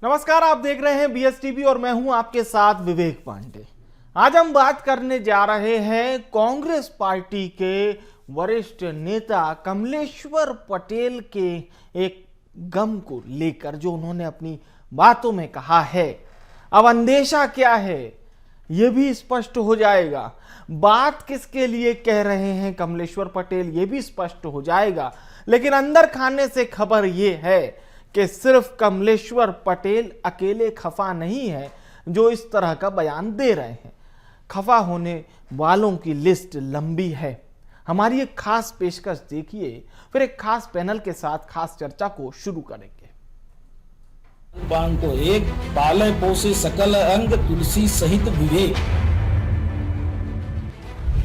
नमस्कार, आप देख रहे हैं BSTV और मैं हूं आपके साथ विवेक पांडे। आज हम बात करने जा रहे हैं कांग्रेस पार्टी के वरिष्ठ नेता कमलेश्वर पटेल के एक गम को लेकर, जो उन्होंने अपनी बातों में कहा है। अब अंदेशा क्या है यह भी स्पष्ट हो जाएगा। बात किसके लिए कह रहे हैं कमलेश्वर पटेल यह भी स्पष्ट हो जाएगा। लेकिन अंदर खाने से खबर यह है कि सिर्फ कमलेश्वर पटेल अकेले खफा नहीं है जो इस तरह का बयान दे रहे हैं। खफा होने वालों की लिस्ट लंबी है। हमारी एक खास पेशकश देखिए, फिर एक खास पैनल के साथ खास चर्चा को शुरू करेंगे। बाण को एक पाले पोसे सकल अंग तुलसी सहित विवेक।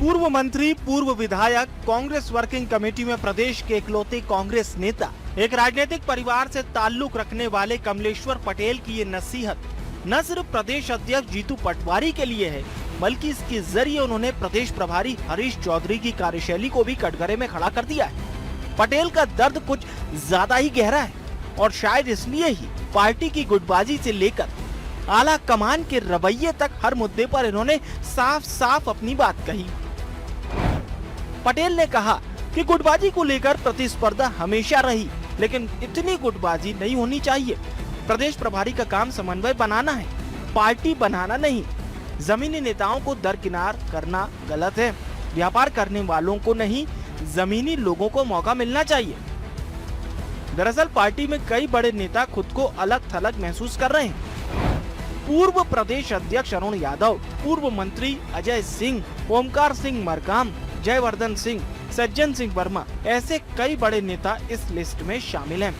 पूर्व मंत्री, पूर्व विधायक, कांग्रेस वर्किंग कमेटी में प्रदेश के इकलौते कांग्रेस नेता, एक राजनीतिक परिवार से ताल्लुक रखने वाले कमलेश्वर पटेल की ये नसीहत न सिर्फ प्रदेश अध्यक्ष जीतू पटवारी के लिए है, बल्कि इसके जरिए उन्होंने प्रदेश प्रभारी हरीश चौधरी की कार्यशैली को भी कटघरे में खड़ा कर दिया है। पटेल का दर्द कुछ ज्यादा ही गहरा है और शायद इसलिए ही पार्टी की गुटबाजी से लेकर आला कमान के रवैये तक हर मुद्दे पर इन्होंने साफ साफ अपनी बात कही। पटेल ने कहा कि गुटबाजी को लेकर प्रतिस्पर्धा हमेशा रही, लेकिन इतनी गुटबाजी नहीं होनी चाहिए। प्रदेश प्रभारी का काम समन्वय बनाना है, पार्टी बनाना नहीं। जमीनी नेताओं को दरकिनार करना गलत है। व्यापार करने वालों को नहीं, जमीनी लोगों को मौका मिलना चाहिए। दरअसल पार्टी में कई बड़े नेता खुद को अलग थलग महसूस कर रहे हैं। पूर्व प्रदेश अध्यक्ष अरुण यादव, पूर्व मंत्री अजय सिंह, ओमकार सिंह मरकाम, जयवर्धन सिंह, सज्जन सिंह वर्मा, ऐसे कई बड़े नेता इस लिस्ट में शामिल हैं।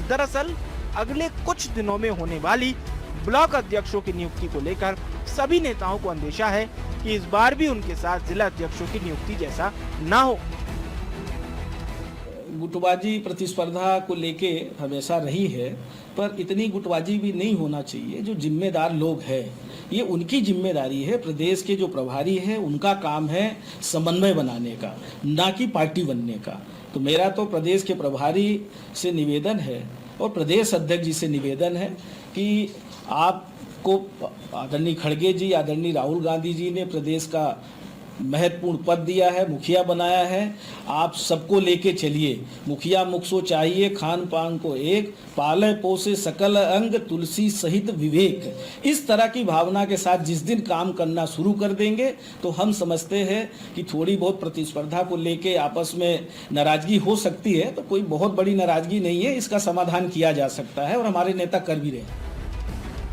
दरअसल अगले कुछ दिनों में होने वाली ब्लॉक अध्यक्षों की नियुक्ति को लेकर सभी नेताओं को अंदेशा है कि इस बार भी उनके साथ जिला अध्यक्षों की नियुक्ति जैसा ना हो। गुटबाजी प्रतिस्पर्धा को लेके हमेशा रही है, पर इतनी गुटबाजी भी नहीं होना चाहिए। जो जिम्मेदार लोग हैं, ये उनकी जिम्मेदारी है। प्रदेश के जो प्रभारी हैं उनका काम है समन्वय बनाने का, ना कि पार्टी बनने का। तो मेरा तो प्रदेश के प्रभारी से निवेदन है और प्रदेश अध्यक्ष जी से निवेदन है कि आपको आदरणीय खड़गे जी, आदरणीय राहुल गांधी जी ने प्रदेश का महत्वपूर्ण पद दिया है, मुखिया बनाया है। आप सबको लेके चलिए। मुखिया मुखसो चाहिए, खान पान को एक, पाले पोसे सकल अंग तुलसी सहित विवेक। इस तरह की भावना के साथ जिस दिन काम करना शुरू कर देंगे तो हम समझते हैं कि थोड़ी बहुत प्रतिस्पर्धा को लेके आपस में नाराजगी हो सकती है, तो कोई बहुत बड़ी नाराजगी नहीं है। इसका समाधान किया जा सकता है और हमारे नेता कर भी रहे हैं।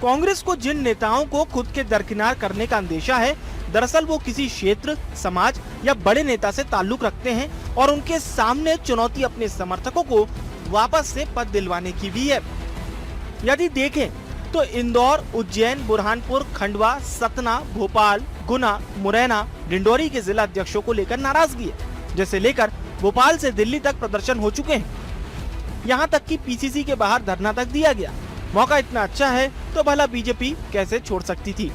कांग्रेस को जिन नेताओं को खुद के दरकिनार करने का अंदेशा है, दरअसल वो किसी क्षेत्र, समाज या बड़े नेता से ताल्लुक रखते हैं और उनके सामने चुनौती अपने समर्थकों को वापस से पद दिलवाने की भी है। यदि देखें तो इंदौर, उज्जैन, बुरहानपुर, खंडवा, सतना, भोपाल, गुना, मुरैना, डिंडोरी के जिला अध्यक्षों को लेकर नाराजगी है, जिसे लेकर भोपाल से दिल्ली तक प्रदर्शन हो चुके हैं। यहाँ तक कि PCC के बाहर धरना तक दिया गया। मौका इतना अच्छा है तो भला बीजेपी कैसे छोड़ सकती थी।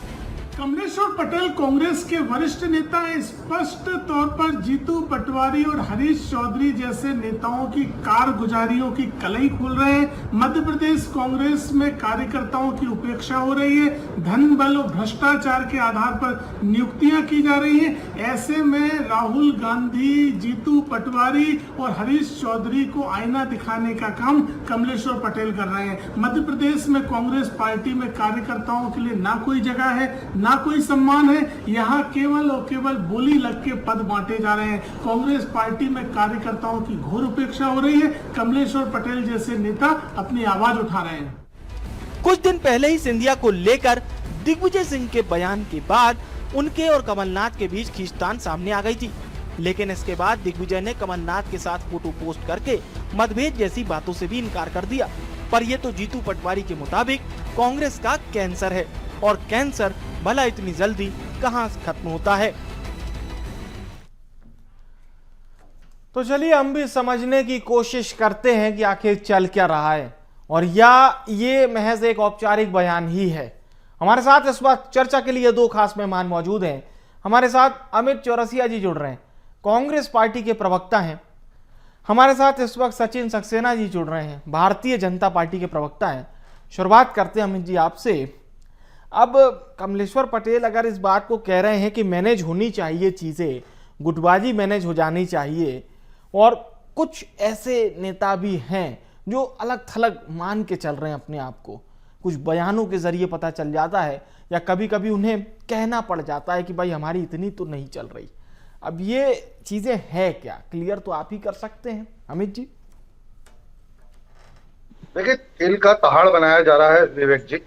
कमलेश्वर पटेल कांग्रेस के वरिष्ठ नेता स्पष्ट तौर पर जीतू पटवारी और हरीश चौधरी जैसे नेताओं की कारगुजारियों की कलई खोल रहे हैं। मध्य प्रदेश कांग्रेस में कार्यकर्ताओं की उपेक्षा हो रही है, धन बल और भ्रष्टाचार के आधार पर नियुक्तियां की जा रही हैं। ऐसे में राहुल गांधी, जीतू पटवारी और हरीश चौधरी को आईना दिखाने का काम कमलेश्वर पटेल कर रहे हैं। मध्य प्रदेश में कांग्रेस पार्टी में कार्यकर्ताओं के लिए ना कोई जगह है, ना कोई सम्मान है। यहाँ केवल और केवल बोली लग के पद बांटे जा रहे हैं। कांग्रेस पार्टी में कार्यकर्ताओं की घोर उपेक्षा हो रही है। कमलेश्वर पटेल जैसे नेता अपनी आवाज उठा रहे हैं। कुछ दिन पहले ही सिंधिया को लेकर दिग्विजय सिंह के बयान के बाद उनके और कमलनाथ के बीच खींचतान सामने आ गई थी। लेकिन इसके बाद दिग्विजय ने कमलनाथ के साथ फोटो पोस्ट करके मतभेद जैसी बातों से भी इनकार कर दिया। पर यह तो जीतू पटवारी के मुताबिक कांग्रेस का कैंसर है, और कैंसर भला इतनी जल्दी कहां खत्म होता है। तो चलिए हम भी समझने की कोशिश करते हैं कि आखिर चल क्या रहा है, और या ये महज एक औपचारिक बयान ही है। हमारे साथ इस वक्त चर्चा के लिए दो खास मेहमान मौजूद हैं। हमारे साथ अमित चौरसिया जी जुड़ रहे हैं, कांग्रेस पार्टी के प्रवक्ता हैं। हमारे साथ इस वक्त सचिन सक्सेना जी जुड़ रहे हैं, भारतीय जनता पार्टी के प्रवक्ता हैं। शुरुआत करते हैं अमित जी आपसे। अब कमलेश्वर पटेल अगर इस बात को कह रहे हैं कि मैनेज होनी चाहिए चीज़ें, गुटबाजी मैनेज हो जानी चाहिए, और कुछ ऐसे नेता भी हैं जो अलग थलग मान के चल रहे हैं अपने आप को, कुछ बयानों के जरिए पता चल जाता है या कभी कभी उन्हें कहना पड़ जाता है कि भाई हमारी इतनी तो नहीं चल रही। अब ये चीजें है क्या, क्लियर तो आप ही कर सकते हैं अमित जी। देखिए, तिल का पहाड़ बनाया जा रहा है विवेक जी।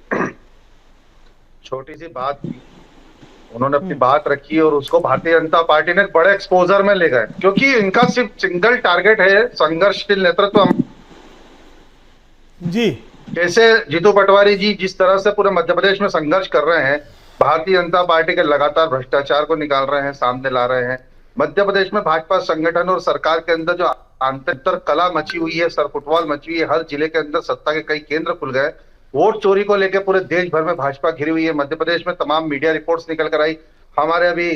छोटी सी बात थी, उन्होंने अपनी बात रखी और उसको भारतीय जनता पार्टी ने बड़े एक्सपोजर में ले गए, क्योंकि इनका सिर्फ सिंगल टारगेट है संघर्षशील नेतृत्व। जी, जैसे जीतू पटवारी जी जिस तरह से पूरे मध्य प्रदेश में संघर्ष कर रहे हैं, भारतीय जनता पार्टी के लगातार भ्रष्टाचार को निकाल रहे हैं, सामने ला रहे हैं। मध्य प्रदेश में भाजपा संगठन और सरकार के अंदर जो आंतरिक कला मची हुई है, सर फुटबॉल मची हुई है, हर जिले के अंदर सत्ता के कई केंद्र खुल गए। वोट चोरी को लेकर पूरे देश भर में भाजपा घिरी हुई है। मध्य प्रदेश में तमाम मीडिया रिपोर्ट्स निकल कर आई। हमारे अभी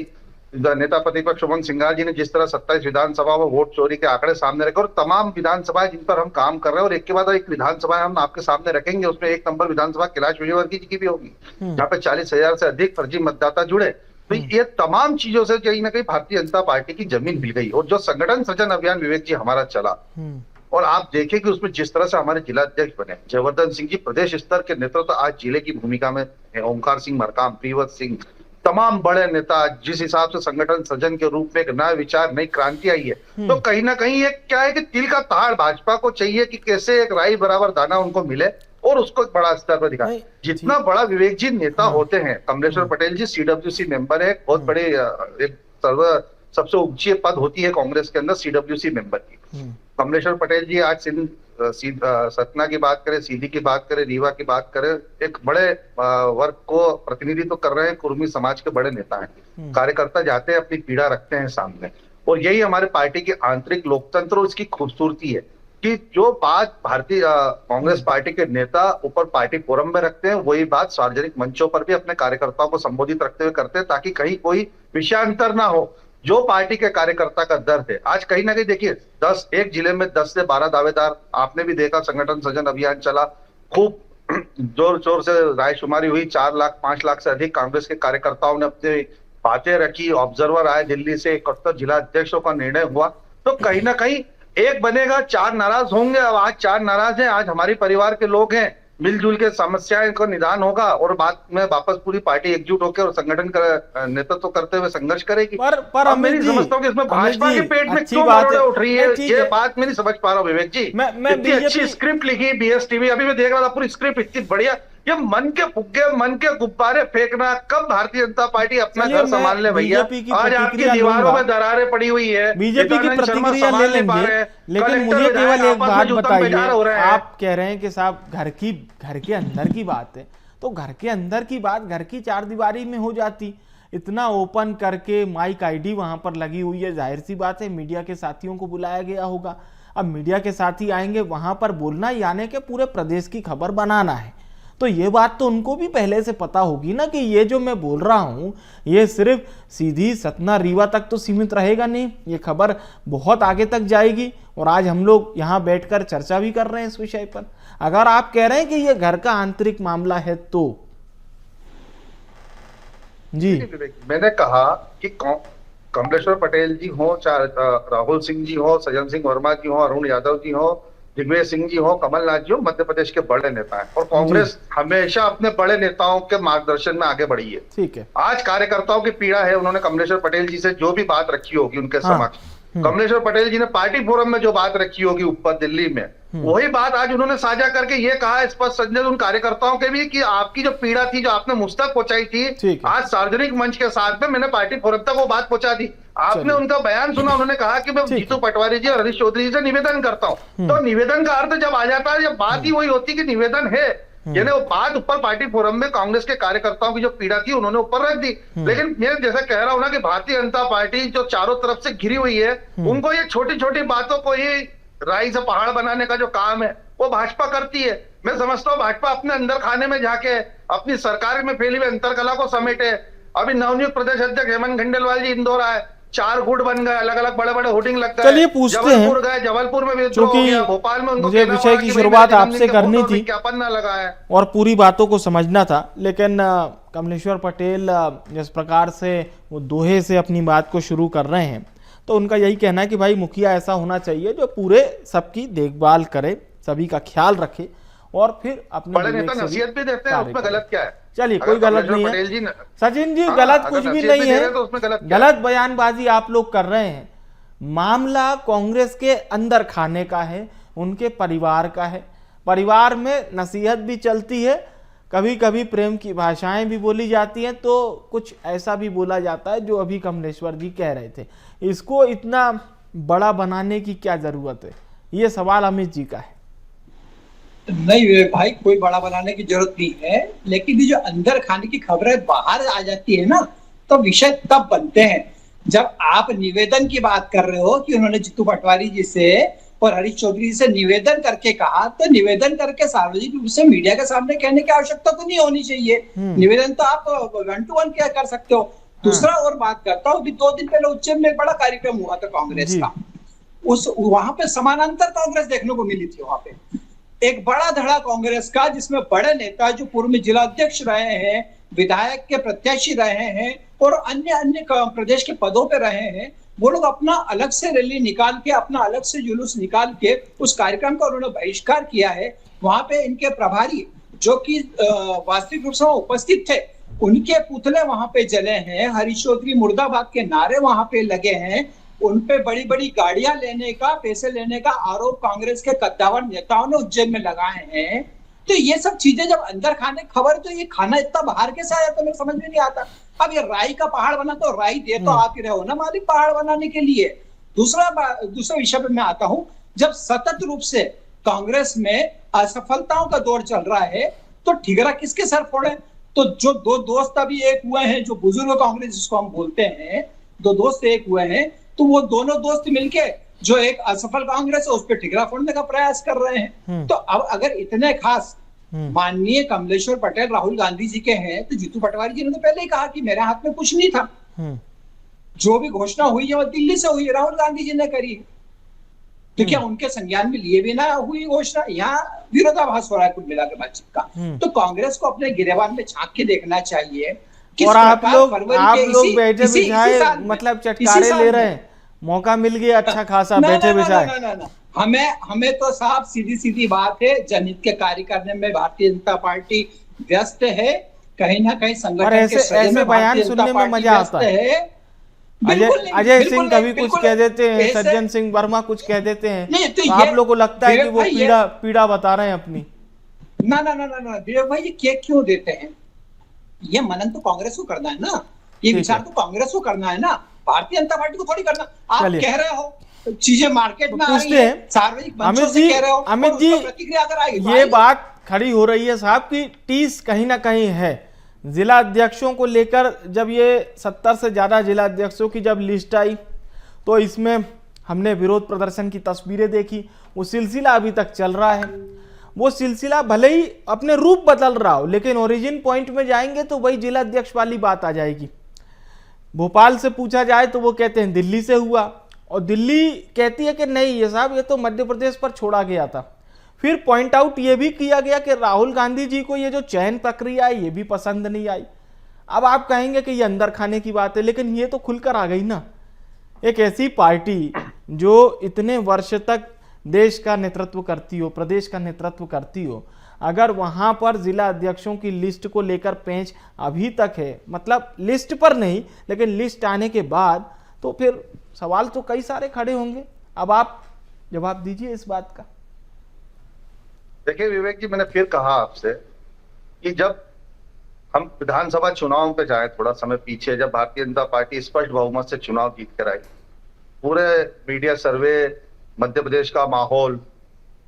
नेता प्रतिपक्ष शुभम सिंघार जी ने जिस तरह 27 विधानसभा में वोट चोरी के आंकड़े सामने रखे, और तमाम विधानसभाएं जिन पर हम काम कर रहे हैं, और एक के बाद एक विधानसभा हम आपके सामने रखेंगे, उसमें 1 नंबर विधानसभा कैलाश विजयवर्गीय जी की भी होगी, जहाँ पे 40,000 से अधिक फर्जी मतदाता जुड़े। तो ये तमाम चीजों से कहीं ना कहीं भारतीय जनता पार्टी की जमीन मिल गई। और जो संगठन सृजन अभियान विवेक जी हमारा चला, और आप देखें कि उसमें जिस तरह से हमारे जिला अध्यक्ष बने जयवर्धन सिंह जी, प्रदेश स्तर के नेतृत्व आज जिले की भूमिका में है, ओमकार सिंह मरकाम, प्रियव्रत सिंह, तमाम बड़े नेता, जिस हिसाब से संगठन सृजन के रूप में एक नया विचार, नई क्रांति आई है, तो कहीं ना कहीं ये क्या है कि तिल का पहाड़ भाजपा को चाहिए कि कैसे एक राई बराबर दाना उनको मिले और उसको एक बड़ा स्तर पर दिखाए। जितना बड़ा विवेक जी नेता होते हैं, कमलेश्वर पटेल जी सीडब्ल्यूसी मेंबर है, बहुत बड़े एक सबसे ऊंची पद होती है कांग्रेस के अंदर सीडब्ल्यूसी मेंबर की। कमलेश्वर पटेल जी आज सतना की बात करें, सीधी की बात करें, रीवा की बात करें, एक बड़े वर्ग को प्रतिनिधित्व कर रहे हैं, कुर्मी समाज के बड़े नेता हैं। कार्यकर्ता जाते हैं, अपनी पीड़ा रखते हैं सामने, और यही हमारे पार्टी की आंतरिक लोकतंत्र और इसकी खूबसूरती है कि जो बात भारतीय कांग्रेस पार्टी के नेता ऊपर पार्टी फोरम में रखते हैं, वही बात सार्वजनिक मंचों पर भी अपने कार्यकर्ताओं को संबोधित रखते हुए करते हैं, ताकि कहीं कोई विषयांतर ना हो। जो पार्टी के कार्यकर्ता का दर्द है, आज कहीं ना कहीं देखिए, एक जिले में 10 से 12 दावेदार, आपने भी देखा संगठन सृजन अभियान चला, खूब जोर शोर से रायशुमारी हुई, 4 लाख 5 लाख से अधिक कांग्रेस के कार्यकर्ताओं ने अपनी बातें रखी, ऑब्जर्वर आए दिल्ली से, 71 जिला अध्यक्षों का निर्णय हुआ। तो कहीं ना कहीं एक बनेगा, 4 नाराज होंगे। अब आज 4 नाराज हैं, आज हमारे परिवार के लोग हैं, मिलजुल के समस्याएं का निदान होगा और बाद में वापस पूरी पार्टी एकजुट होकर और संगठन का नेतृत्व करते हुए संघर्ष करेगी। पर मेरी समझता हूँ कि इसमें भाजपा के पेट में क्यों गड़बड़ उठ रही है, ये बात मैं नहीं समझ पा रहा हूँ विवेक जी। इतनी अच्छी स्क्रिप्ट लिखी बीएसटीवी, अभी मैं देख रहा था, पूरी स्क्रिप्ट इतनी बढ़िया, ये मन के फुग्गे, मन के गुब्बारे फेंकना, कब भारतीय जनता पार्टी अपना घर संभाल ले भैया। आज आपकी दीवारों में दरारें पड़ी हुई है, बीजेपी की प्रतिक्रिया ले लेंगे, लेकिन मुझे केवल एक बात बताइए, आप कह रहे हैं कि साहब घर के अंदर की बात है, तो घर के अंदर की बात घर की 4 दीवारी में हो जाती, इतना ओपन करके माइक आईडी वहां पर लगी हुई है, जाहिर सी बात है मीडिया के साथियों को बुलाया गया होगा। अब मीडिया के साथी आएंगे वहां पर बोलना, यानी कि पूरे प्रदेश की खबर बनाना है, तो ये बात तो उनको भी पहले से पता होगी ना कि ये जो मैं बोल रहा हूँ ये सिर्फ सीधी सतना रीवा तक तो सीमित रहेगा नहीं, ये खबर बहुत आगे तक जाएगी। और आज हम लोग यहाँ बैठकर चर्चा भी कर रहे हैं इस विषय पर। अगर आप कह रहे हैं कि ये घर का आंतरिक मामला है तो जी, मैंने कहा कि कमलेश्वर पटेल जी हो, चाहे राहुल सिंह जी हो, सज्जन सिंह वर्मा जी हो, अरुण यादव जी हो, दिग्विजय सिंह जी हो, कमलनाथ जी हो, मध्य प्रदेश के बड़े नेता हैं और कांग्रेस हमेशा अपने बड़े नेताओं के मार्गदर्शन में आगे बढ़ी है। ठीक है, आज कार्यकर्ताओं की पीड़ा है, उन्होंने कमलेश्वर पटेल जी से जो भी बात रखी होगी उनके समक्ष, कमलेश्वर पटेल जी ने पार्टी फोरम में जो बात रखी होगी ऊपर दिल्ली में, वही बात आज उन्होंने साझा करके ये कहा स्पष्ट संजय उन कार्यकर्ताओं के भी कि आपकी जो पीड़ा थी, जो आपने मुझ तक पहुंचाई थी, आज सार्वजनिक मंच के साथ में मैंने पार्टी फोरम तक वो बात पहुंचा दी। आपने उनका बयान सुना, उन्होंने कहा कि मैं जीतू पटवारी जी और हरीश चौधरी जी से निवेदन करता हूं। तो निवेदन का अर्थ जब आ जाता है, जब बात ही वही होती कि निवेदन है, यानी वो बात ऊपर पार्टी फोरम में कांग्रेस के कार्यकर्ताओं की जो पीड़ा थी उन्होंने ऊपर रख दी। लेकिन मैं जैसा कह रहा हूं ना कि भारतीय जनता पार्टी जो चारों तरफ से घिरी हुई है, उनको ये छोटी छोटी बातों को ही राई से पहाड़ बनाने का जो काम है वो भाजपा करती है। मैं समझता हूँ भाजपा अपने अंदर खाने में जाके अपनी सरकार में फैली हुई अंतरकला को समेटे। अभी नवनियुक्त प्रदेश अध्यक्ष हेमंत खंडेलवाल जी इंदौर आए, 4 गुट बन गए, अलग अलग बड़े बड़े होर्डिंग लग गए। चलिए पूछते हैं, जबलपुर गए, जबलपुर में विद्रोह हो क्योंकि गया, भोपाल में उनको मुझे कहना विषय पड़ा की कि भाई शुरुआत मेरे आपसे जन्मदिन के करनी फोटो और थी विज्ञापन ना लगाए। और पूरी बातों को समझना था, लेकिन कमलेश्वर पटेल जिस प्रकार से वो दोहे से अपनी बात को शुरू कर रहे हैं, तो उनका यही कहना है कि भाई मुखिया ऐसा होना चाहिए जो पूरे सबकी देखभाल करे, सभी का ख्याल रखे और फिर अपने बड़े नेता नसीहत भी देते हैं, उसमें गलत क्या है? चलिए कोई गलत नहीं है सचिन जी, हाँ, गलत अगर कुछ भी नसीहत नहीं दे है, रहे हैं तो उसमें गलत क्या गलत बयानबाजी आप लोग कर रहे हैं। मामला कांग्रेस के अंदर खाने का है, उनके परिवार का है। परिवार में नसीहत भी चलती है, कभी कभी प्रेम की भाषाएं भी बोली जाती हैं, तो कुछ ऐसा भी बोला जाता है जो अभी कमलेश्वर जी कह रहे थे। इसको इतना बड़ा बनाने की क्या जरूरत है, ये सवाल अमित जी का है। नहीं विवेक भाई, कोई बड़ा बनाने की जरूरत नहीं है, लेकिन ये जो अंदर खाने की खबरें बाहर आ जाती है ना, तो विषय तब बनते हैं जब आप निवेदन की बात कर रहे हो कि उन्होंने जीतू पटवारी जी से और हरीश चौधरी जी से निवेदन करके कहा, तो निवेदन करके सार्वजनिक रूप से मीडिया के सामने कहने की आवश्यकता तो नहीं होनी चाहिए। निवेदन तो आप 1-to-1 क्या कर सकते हो। दूसरा और बात करता हूँ, 2 दिन पहले उज्जैन में एक बड़ा कार्यक्रम हुआ था कांग्रेस का, वहां पे समानांतर कांग्रेस देखने को मिली थी। वहां पे एक बड़ा धड़ा कांग्रेस का, जिसमें बड़े नेता जो पूर्व में जिला अध्यक्ष रहे हैं, विधायक के प्रत्याशी रहे हैं और अन्य अन्य प्रदेश के पदों पे रहे हैं, वो लोग अपना अलग से रैली निकाल के, अपना अलग से जुलूस निकाल के उस कार्यक्रम का उन्होंने बहिष्कार किया है। वहां पे इनके प्रभारी जो कि वास्तविक रूप से उपस्थित थे, उनके पुतले वहां पे जले हैं, हरीश चौधरी मुर्दाबाद के नारे वहां पे लगे हैं, उन पे बड़ी बड़ी गाड़ियां लेने का, पैसे लेने का आरोप कांग्रेस के कद्दावर नेताओं ने उज्जैन में लगाए हैं। तो ये सब चीजें जब अंदर खाने खबर, तो ये खाना इतना बाहर कैसे आया, तो मेरे समझ में नहीं आता। अब ये राई का पहाड़ बना, तो राई दे तो आप ही रहो ना मालिक पहाड़ बनाने के लिए। दूसरा विषय पे मैं आता हूं, जब सतत रूप से कांग्रेस में असफलताओं का दौर चल रहा है, तो ठिगरा किसके सर फोड़े? तो जो 2 दोस्त अभी एक हुए हैं, जो बुजुर्ग कांग्रेस जिसको हम बोलते हैं, 2 दोस्त एक हुए हैं, तो वो दोनों दोस्त मिलके जो एक असफल कांग्रेस है उस पर ठिकरा फोड़ने का प्रयास कर रहे हैं। तो अब अगर इतने खास माननीय कमलेश्वर पटेल राहुल गांधी जी के हैं, तो जीतू पटवारी जी ने तो पहले ही कहा कि मेरे हाथ में कुछ नहीं था, जो भी घोषणा हुई है वो दिल्ली से हुई है, राहुल गांधी जी ने करी है। तो क्या उनके संज्ञान में लिए बिना हुई घोषणा? यहाँ विरोधाभास हो रहा है कुल मिलाकर बातचीत का। तो कांग्रेस को अपने गिरेबान में झांक के देखना चाहिए। और आप लोग बैठे बिठाए मतलब चटकारे ले रहे हैं, मौका मिल गया अच्छा खासा बैठे बिठाए। हमें तो साहब सीधी बात है, जनहित के कार्य करने में भारतीय जनता पार्टी व्यस्त है, कहीं ना कहीं संगठन के ऐसे बयान सुनने में मजा आता है। अजय सिंह कभी कुछ कह देते हैं, सज्जन सिंह वर्मा कुछ कह देते हैं, तो आप लोगों को लगता है कि वो पीड़ा बता रहे हैं अपनी। ना विवेक भाई, ये क्यों देते हैं? ये मनन तो कांग्रेस को करना है ना, ये विचार तो कांग्रेस को करना है ना, भारतीय जनता पार्टी को थोड़ी करना। आप कह रहे हो चीजें मार्केट में आ रही है, सार्वजनिक मंचों से कह रहे हो, अमित जी प्रतिक्रिया अगर आएगी, ये बात खड़ी हो रही है साहब की टीस कहीं ना कहीं है जिला अध्यक्षों को लेकर। जब ये 70 से ज्यादा जिला अध्यक्षों की जब लिस्ट आई, तो इसमें हमने विरोध प्रदर्शन की तस्वीरें देखी, वो सिलसिला अभी तक चल रहा है। वो सिलसिला भले ही अपने रूप बदल रहा हो, लेकिन ओरिजिन पॉइंट में जाएंगे तो वही जिला अध्यक्ष वाली बात आ जाएगी। भोपाल से पूछा जाए तो वो कहते हैं दिल्ली से हुआ, और दिल्ली कहती है कि नहीं ये साहब ये तो मध्य प्रदेश पर छोड़ा गया था। फिर पॉइंट आउट ये भी किया गया कि राहुल गांधी जी को ये जो चयन प्रक्रिया है ये भी पसंद नहीं आई। अब आप कहेंगे कि ये अंदर खाने की बात है, लेकिन ये तो खुलकर आ गई ना। एक ऐसी पार्टी जो इतने वर्ष तक देश का नेतृत्व करती हो, प्रदेश का नेतृत्व करती हो, अगर वहां पर जिला अध्यक्षों की लिस्ट को लेकर पेंच अभी तक है, मतलब लिस्ट पर नहीं लेकिन लिस्ट आने के बाद, तो फिर सवाल तो कई सारे खड़े होंगे। अब आप जवाब दीजिए इस बात का। देखिए विवेक जी, मैंने फिर कहा आपसे कि जब हम विधानसभा चुनाव पे जाए थोड़ा समय पीछे, जब भारतीय जनता पार्टी स्पष्ट बहुमत से चुनाव जीत कर आई, पूरे मीडिया सर्वे, मध्य प्रदेश का माहौल,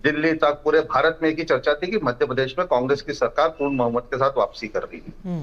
दिल्ली तक पूरे भारत में एक ही चर्चा थी कि मध्य प्रदेश में कांग्रेस की सरकार पूर्ण बहुमत के साथ वापसी कर रही है।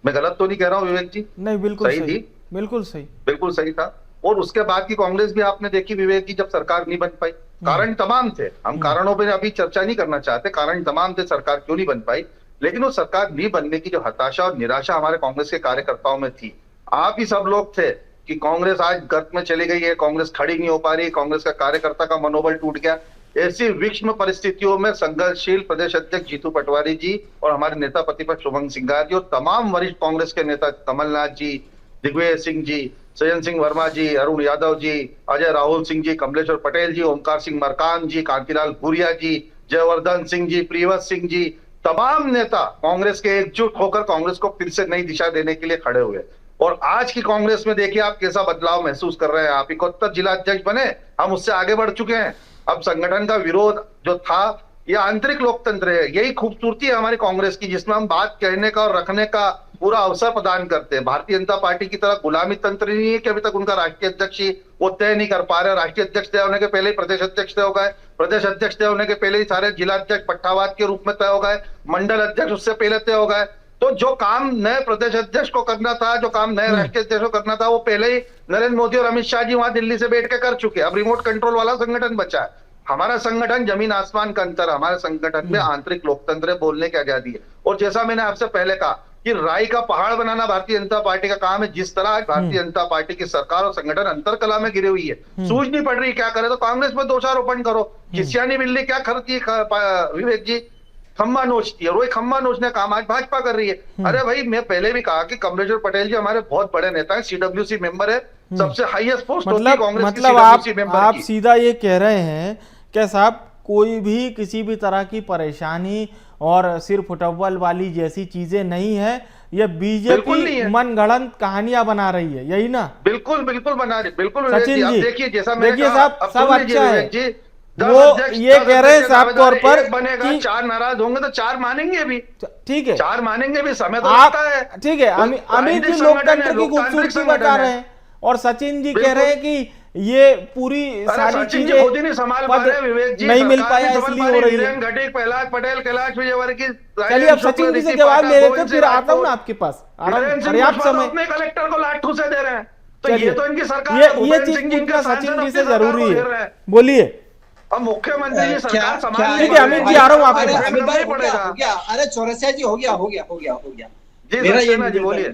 मैं गलत तो नहीं कह रहा हूं विवेक जी? नहीं, बिल्कुल सही थी, बिल्कुल सही था। और उसके बाद की कांग्रेस भी आपने देखी विवेक जी, जब सरकार नहीं बन पाई, कारण तमाम थे, हम कारणों पर अभी चर्चा नहीं करना चाहते, कारण तमाम थे सरकार क्यों नहीं बन पाई, लेकिन वो सरकार नहीं बनने की जो हताशा और निराशा हमारे कांग्रेस के कार्यकर्ताओं में थी, आप ही सब लोग थे कि कांग्रेस आज गर्त में चली गई है, कांग्रेस खड़ी नहीं हो पा रही, कांग्रेस का कार्यकर्ता का मनोबल टूट गया। ऐसी विषम परिस्थितियों में संघर्षशील प्रदेश अध्यक्ष जीतू पटवारी जी और हमारे नेता प्रतिपक्ष शुभंकर सिंघार जी और तमाम वरिष्ठ कांग्रेस के नेता कमलनाथ जी, दिग्विजय सिंह जी, सज्जन सिंह वर्मा जी, अरुण यादव जी, अजय राहुल सिंह जी, कमलेश्वर पटेल जी, ओमकार सिंह मरकाम जी, कांतिलाल भूरिया जी, जयवर्धन सिंह जी, प्रियव्रत सिंह जी, तमाम नेता कांग्रेस के एकजुट होकर कांग्रेस को फिर से नई दिशा देने के लिए खड़े हुए। और आज की कांग्रेस में देखिए आप कैसा बदलाव महसूस कर रहे हैं। आप 71 जिला अध्यक्ष बने, हम उससे आगे बढ़ चुके हैं। अब संगठन का विरोध जो था, ये आंतरिक लोकतंत्र है। यही खूबसूरती है हमारी कांग्रेस की, जिसमें हम बात कहने का और रखने का पूरा अवसर प्रदान करते हैं। भारतीय जनता पार्टी की तरह गुलामी तंत्र नहीं है कि अभी तक उनका राष्ट्रीय अध्यक्ष ही वो तय नहीं कर पा रहे। राष्ट्रीय अध्यक्ष तय होने के पहले ही प्रदेश अध्यक्ष तय हो गए, प्रदेश अध्यक्ष तय होने के पहले ही सारे जिला अध्यक्ष पट्टावाद के रूप में तय हो गए, मंडल अध्यक्ष उससे पहले तय हो गए। तो जो काम नए प्रदेश अध्यक्ष को करना था, जो काम नए राष्ट्रीय अध्यक्ष को करना था, वो पहले ही नरेंद्र मोदी और अमित शाह जी वहां दिल्ली से बैठ के कर चुके। अब रिमोट कंट्रोल वाला संगठन बचा है। हमारा संगठन जमीन आसमान का अंतर, हमारे संगठन में आंतरिक लोकतंत्र है, बोलने की आजादी है। और जैसा मैंने आपसे पहले कहा कि राई का पहाड़ बनाना भारतीय जनता पार्टी का काम है। जिस तरह आज भारतीय जनता पार्टी की सरकार और संगठन अंतरकला में गिरी हुई है, सूझ नहीं पड़ रही क्या करे, तो कांग्रेस में दोषारोपण करो। खिसियानी बिल्ली क्या करती है विवेक जी, खम्मा नोचती है, और वही खम्मा नोचने का काम आज भाजपा कर रही है। अरे भाई, मैं पहले भी कहा कि कमलेश्वर पटेल जी हमारे बहुत बड़े नेता है, सीडब्ल्यूसी मेंबर है, सबसे हाईएस्ट पोस्ट होती है कांग्रेस की सीडब्ल्यूसी मेंबर आप की। सीधा ये कह रहे हैं क्या साहब, कोई भी किसी भी तरह की परेशानी और सिर फुटबॉल वाली जैसी चीजें नहीं है, ये बीजेपी मनगढ़ंत कहानियां बना रही है, यही ना? बिल्कुल बिल्कुल बना रही, बिल्कुल। सचिन जी देखिए, जैसा देखिए साहब, सब अच्छा है। जी, वो ये कह रहे हैं साफ तौर पर बनेगा कि 4 नाराज होंगे तो 4 मानेंगे भी, ठीक है, 4 मानेंगे भी, समय तो आप लगता है। ठीक है। अमित जी लोकतंत्र की खूबसूरती बता रहे हैं और सचिन जी कह रहे हैं कि ये पूरी सारी चीजें खुद ही नहीं संभाल पा रहे विवेक जी, नहीं मिल पाया इसलिए हो रही है। घटिक, प्रहलाद पटेल, कैलाश विजयवर्गीय, चलिए अब सचिन जी से जवाब ले लेते, फिर आता हूँ ना आपके पास। पर्याप्त समय, अपने कलेक्टर को लाठू से दे रहे हैं, तो ये तो इनकी सरकार, ये चीज पूछना सचिन जी से जरूरी है। बोलिए। अब मुख्यमंत्री जी सरकार संभाल, ठीक है अमित जी, आ रहा हूँ आपके पास। अमित भाई हो गया, अरे चौरसिया जी हो गया। मेरा ये बोलिए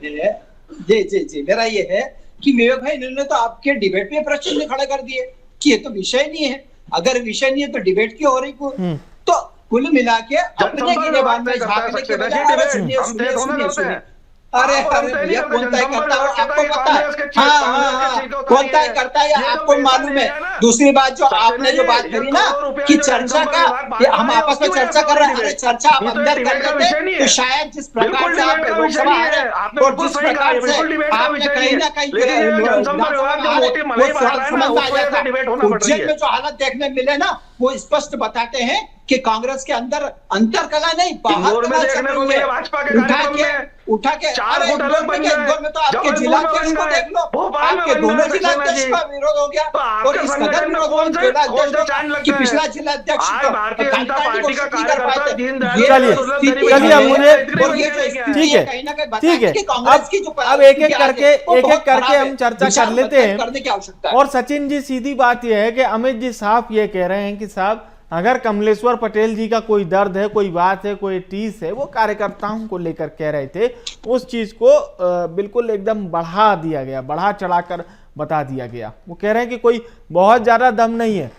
जी मेरा ये है कि विवेक भाई, इन्होंने तो आपके डिबेट में प्रश्न खड़ा कर दिए कि ये तो विषय नहीं है। अगर विषय नहीं है तो डिबेट क्यों हो रही? तो कुल मिला के अपने गिरेबान में झांकने के बजाय, अरे भैया कौन तय करता है आपको पता है? हाँ, कौन तय करता है आपको मालूम है? दूसरी बात जो आपने जो बात करी ना कि चर्चा का, हम आपस में चर्चा कर रहे हैं, अरे चर्चा आप अंदर कर लेते तो शायद जिस प्रकार से आप लोकसभा आ रहे हैं और जिस प्रकार से आपने कहीं ना कहीं समझ आ जाता, उज्जैन में जो हालत देखने मिले ना, वो स्पष्ट बताते हैं कि कांग्रेस के अंदर अंतरकला नहीं, बाहर कला चल रही है। उठा के 4 फुट अलग बन गए। इंदौर में तो आपके जिला अध्यक्ष को देख लो, आपके दोनों जिला अध्यक्ष का विरोध हो गया और इस कदर विरोध जिला अध्यक्ष कि पिछला जिला अध्यक्ष भारतीय जनता पार्टी का कार्यकर्ता चलिए अब मुझे ठीक है कांग्रेस की जो अब एक एक करके हम चर्चा कर लेते हैं करने की आवश्यकता है। और सचिन जी, सीधी बात यह है कि अमित जी साहब ये कह रहे हैं कि साहब अगर कमलेश्वर पटेल जी का कोई दर्द है, कोई बात है, कोई टीस है, वो कार्यकर्ताओं को लेकर कह रहे थे, उस चीज को बिल्कुल एकदम बढ़ा दिया गया, बढ़ा चढ़ाकर बता दिया गया। वो कह रहे हैं कि कोई बहुत ज्यादा दम नहीं है,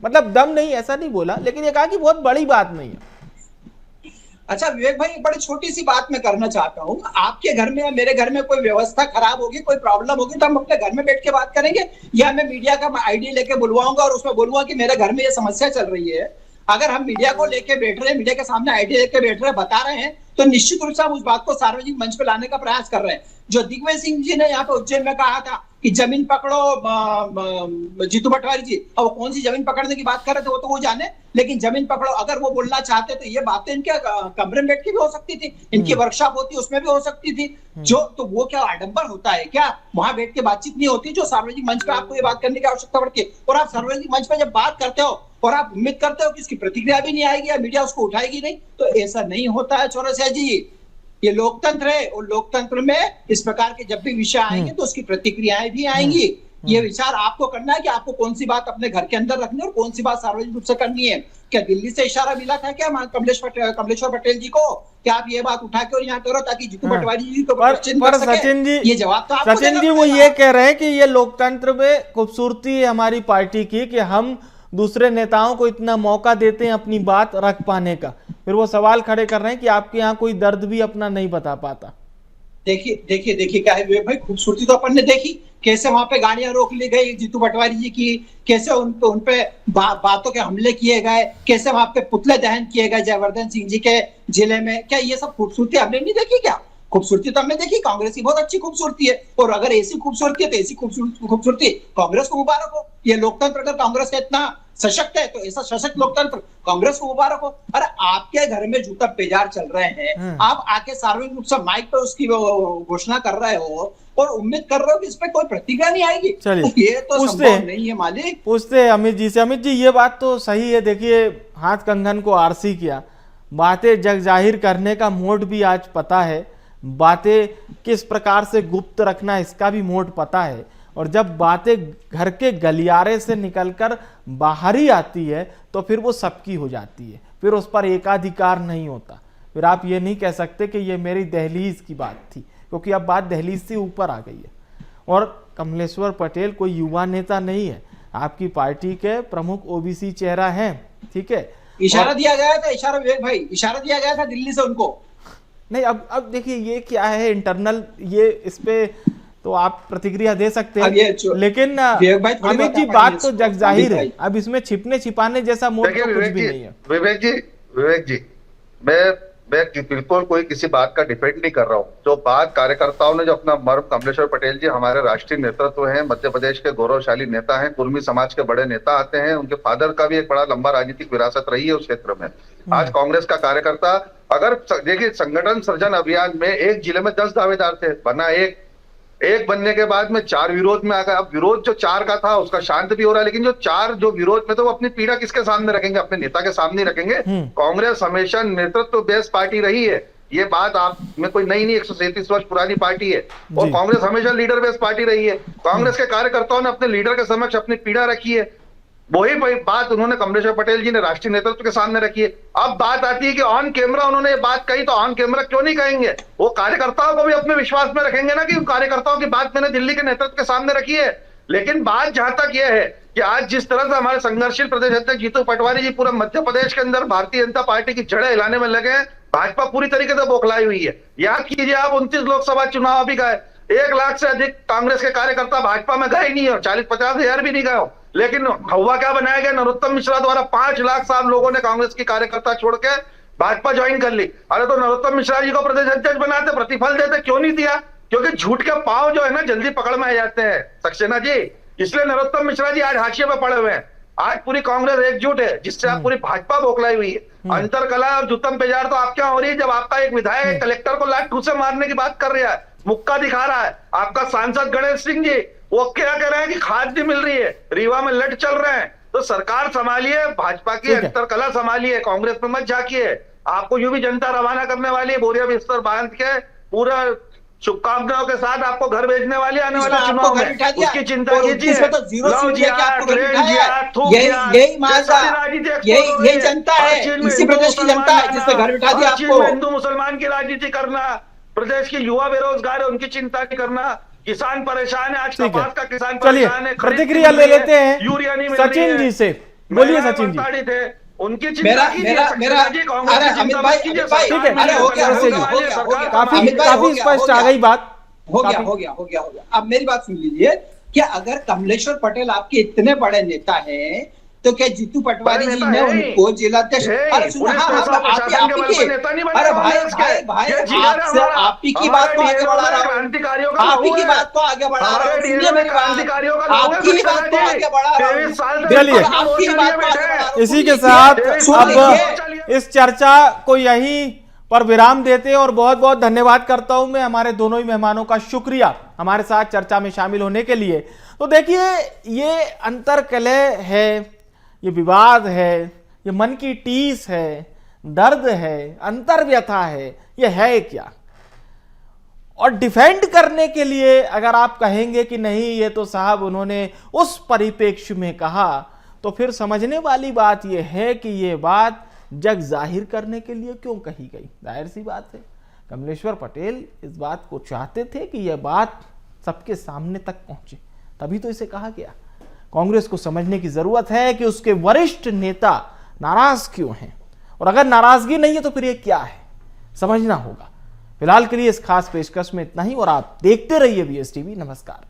मतलब दम नहीं ऐसा नहीं बोला, लेकिन ये कहा कि बहुत बड़ी बात नहीं है। अच्छा विवेक भाई, एक बड़ी छोटी सी बात मैं करना चाहता हूँ। आपके घर में या मेरे घर में कोई व्यवस्था खराब होगी, कोई प्रॉब्लम होगी, तो हम अपने घर में बैठ के बात करेंगे, या मैं मीडिया का आईडी लेके बुलवाऊंगा और उसमें बोलूंगा कि मेरे घर में ये समस्या चल रही है। अगर हम मीडिया को लेके बैठ रहे हैं, मीडिया के सामने आईडी लेके बैठ रहे हैं, बता रहे हैं, तो निश्चित रूप से हम उस बात को सार्वजनिक मंच पे लाने का प्रयास कर रहे हैं। जो दिग्विजय सिंह जी ने यहाँ पे उज्जैन में कहा था कि जमीन पकड़ो जीतू पटवारी जी, और वो कौन सी जमीन पकड़ने की बात कर रहे थे वो तो वो जाने, लेकिन जमीन पकड़ो अगर वो बोलना चाहते तो ये बातें इनके कमरे में बैठ के भी हो सकती थी, इनकी वर्कशॉप होती उसमें भी हो सकती थी। जो तो वो क्या आडंबर होता है क्या? वहां बैठ के बातचीत नहीं होती जो सार्वजनिक मंच पे आपको ये बात करने की आवश्यकता पड़ती है? और आप सार्वजनिक मंच पे जब बात करते हो और आप उम्मीद करते हो कि उसकी प्रतिक्रिया भी नहीं आएगी या मीडिया उसको उठाएगी नहीं, तो ऐसा नहीं होता है चौरसिया जी। ये लोकतंत्र है और लोकतंत्र में इस प्रकार के जब भी विषय आएंगे तो उसकी प्रतिक्रियाएं भी आएंगी। ये विचार आपको करना है कि आपको कौन सी बात अपने घर के अंदर रखनी है और कौन सी बात सार्वजनिक रूप से करनी है। क्या दिल्ली से इशारा मिला था क्या कमलेश्वर पटेल जी को कि आप ये बात उठा के और यहाँ करो ताकि जीतू पटवारी जी को क्वेश्चन कर सके? सचिन जी, ये जवाब तो आपको सचिन देना जी वो पड़ेगा। ये कह रहे हैं कि ये लोकतंत्र में खूबसूरती है हमारी पार्टी की कि हम दूसरे नेताओं को इतना मौका देते हैं अपनी बात रख पाने का। फिर वो सवाल खड़े कर रहे हैं कि आपके यहाँ कोई दर्द भी अपना नहीं बता पाता। देखिए क्या है विवेक भाई, खूबसूरती तो अपन ने देखी, कैसे वहां पे गाड़ियां रोक ली गई जीतू पटवारी जी की, कैसे उनपे बातों के हमले किए गए, कैसे वहां पे पुतले दहन किए गए जयवर्धन सिंह जी के जिले में। क्या ये सब खूबसूरती हमने नहीं देखी क्या? खूबसूरती तो हमने देखी, कांग्रेस की बहुत अच्छी खूबसूरती है, और अगर ऐसी खूबसूरती है तो ऐसी खूबसूरती कांग्रेस को मुबारक हो। ये लोकतंत्र अगर कांग्रेस का इतना सशक्त है तो ऐसा सशक्त लोकतंत्र कांग्रेस को मुबारक हो। अरे आपके घर में जूता पेजार चल रहे हैं, आप आके सार्वजनिक रूप से माइक पे उसकी घोषणा कर रहे हो और उम्मीद कर रहे हो कि इस पे कोई प्रतिक्रिया नहीं आएगी। चलिए, ये तो संभव नहीं है मालिक। पूछते अमित जी से। अमित जी ये बात तो सही है, देखिए हाथ कंगन को आरसी किया, बातें जग जाहिर करने का मोड भी आज पता है, बातें किस प्रकार से गुप्त रखना इसका भी मोड पता है, और जब बातें घर के गलियारे से निकलकर बाहर ही आती है तो फिर वो सबकी हो जाती है, फिर उस पर एकाधिकार नहीं होता। फिर आप ये नहीं कह सकते कि ये मेरी दहलीज की बात थी, क्योंकि अब बात दहलीज से ऊपर आ गई है। और कमलेश्वर पटेल कोई युवा नेता नहीं है, आपकी पार्टी के प्रमुख ओबीसी चेहरा हैं, ठीक है। इशारा दिया गया था, इशारा विवेक भाई, इशारा दिया गया था दिल्ली से उनको। नहीं, अब देखिए ये क्या है इंटरनल, ये इस पे तो आप प्रतिक्रिया दे सकते हैं, लेकिन अमित जी बात तो जग जाहिर है, अब इसमें छिपने छिपाने जैसा मोड तो कुछ भी नहीं है। विवेक जी मैं बिल्कुल कोई किसी बात का डिफेंड नहीं कर रहा हूँ। जो बात कार्यकर्ताओं ने जो अपना मर्म, कमलेश्वर पटेल जी हमारे राष्ट्रीय नेतृत्व हैं, मध्य प्रदेश के गौरवशाली नेता हैं, कुर्मी समाज के बड़े नेता आते हैं, उनके फादर का भी एक बड़ा लंबा राजनीतिक विरासत रही है उस क्षेत्र में। आज कांग्रेस का कार्यकर्ता, अगर देखिए संगठन सृजन अभियान में एक जिले में 10 दावेदार थे, बना एक बनने के बाद में 4 विरोध में आ गए। अब विरोध जो 4 का था उसका शांत भी हो रहा है, लेकिन जो 4 जो विरोध में थे वो अपनी पीड़ा किसके सामने रखेंगे? अपने नेता के सामने रखेंगे। कांग्रेस हमेशा नेतृत्व बेस्ड पार्टी रही है, ये बात आप में कोई नई नहीं, 137 वर्ष पुरानी पार्टी है, और कांग्रेस हमेशा लीडर बेस्ड पार्टी रही है। कांग्रेस के कार्यकर्ताओं ने अपने लीडर के समक्ष अपनी पीड़ा रखी है, वही बात उन्होंने कमलेश्वर पटेल जी ने राष्ट्रीय नेतृत्व के सामने रखी है। अब बात आती है कि ऑन कैमरा उन्होंने ये बात कही, तो ऑन कैमरा क्यों नहीं कहेंगे? वो कार्यकर्ताओं को भी अपने विश्वास में रखेंगे ना कि कार्यकर्ताओं की बात मैंने दिल्ली के नेतृत्व के सामने रखी है। लेकिन बात जहां तक यह है कि आज जिस तरह से हमारे संघर्षशील प्रदेश अध्यक्ष जीतू पटवारी जी पूरा मध्य प्रदेश के अंदर भारतीय जनता पार्टी की जड़ें हिलाने में लगे हैं, भाजपा पूरी तरीके से बौखलाई हुई है। याद कीजिए आप 29 लोकसभा चुनाव भी गए, 1 लाख से अधिक कांग्रेस के कार्यकर्ता भाजपा में गए नहीं, और 40-50 हजार भी नहीं गए हो, लेकिन हवा क्या बनाया गया? नरोत्तम मिश्रा द्वारा 5 लाख साल लोगों ने कांग्रेस की कार्यकर्ता छोड़ के भाजपा ज्वाइन कर ली। अरे तो नरोत्तम मिश्रा जी को प्रदेश अध्यक्ष बनाते, प्रतिफल देते, क्यों नहीं दिया? क्योंकि झूठ के पांव जो है ना जल्दी पकड़ में आ जाते हैं सक्सेना जी, इसलिए नरोत्तम मिश्रा जी आज हाशिए पे पड़े हुए हैं। आज पूरी कांग्रेस एकजुट है, जिससे आप पूरी भाजपा बौखलाई हुई है। अंतर कला और जुत्तम पेजार तो आप क्या हो रही है, जब आपका एक विधायक कलेक्टर को लाठ ठूसे मारने की बात कर रहा है, मुक्का दिखा रहा है। आपका सांसद गणेश सिंह जी वो क्या कह रहे हैं कि खाद नहीं मिल रही है, रीवा में लट चल रहे हैं। तो सरकार संभालिए, भाजपा की अंतर कला संभालिए, कांग्रेस में मत झांकिए। आपको यूं भी जनता रवाना करने वाली है, बोरिया बिस्तर बांध के पूरा शुभकामनाओं के साथ आपको घर भेजने वाली आने वाले चुनाव में, उसकी चिंता कीजिए। यही जनता है, इसी प्रदेश की जनता है जिसने घर बिठा दिया आपको। हिंदू मुसलमान की राजनीति करना, प्रदेश के युवा बेरोजगार है उनकी चिंता नहीं करना, किसान परेशान है, आज कपास का किसान परेशान है। प्रतिक्रिया ले लेते हैं यूरिया नहीं मिल रही है। सचिन जी से बोलिए। सचिन जी थे उनकी चिंता काफी स्पष्ट आ गई बात। हो गया। अब मेरी बात सुन लीजिए, क्या अगर कमलेश्वर पटेल आपके इतने बड़े नेता हैं तो क्या जीतू पटवारी जी ने उनको जिलाध्यक्ष, अरे भाई आप ही की बात को आगे बढ़ा रहा हूँ, आप ही की बात को आगे बढ़ा रहा हूँ, सुनिए मेरी बात, आपकी बात को आगे बढ़ा रहा हूँ। चलिए इसी के साथ अब इस चर्चा को यहीं पर विराम देते हैं, और बहुत बहुत धन्यवाद करता हूं मैं हमारे दोनों ही मेहमानों का, शुक्रिया हमारे साथ चर्चा में शामिल होने के लिए। तो देखिए ये अंतर्कलह है, ये विवाद है, ये मन की टीस है, दर्द है, अंतर्व्यथा है, ये है क्या? और डिफेंड करने के लिए अगर आप कहेंगे कि नहीं ये तो साहब उन्होंने उस परिप्रेक्ष्य में कहा, तो फिर समझने वाली बात यह है कि ये बात जग जाहिर करने के लिए क्यों कही गई। जाहिर सी बात है कमलेश्वर पटेल इस बात को चाहते थे कि यह बात सबके सामने तक पहुंचे, तभी तो इसे कहा गया। कांग्रेस को समझने की जरूरत है कि उसके वरिष्ठ नेता नाराज क्यों हैं, और अगर नाराजगी नहीं है तो फिर ये क्या है, समझना होगा। फिलहाल के लिए इस खास पेशकश में इतना ही, और आप देखते रहिए BSTV। नमस्कार।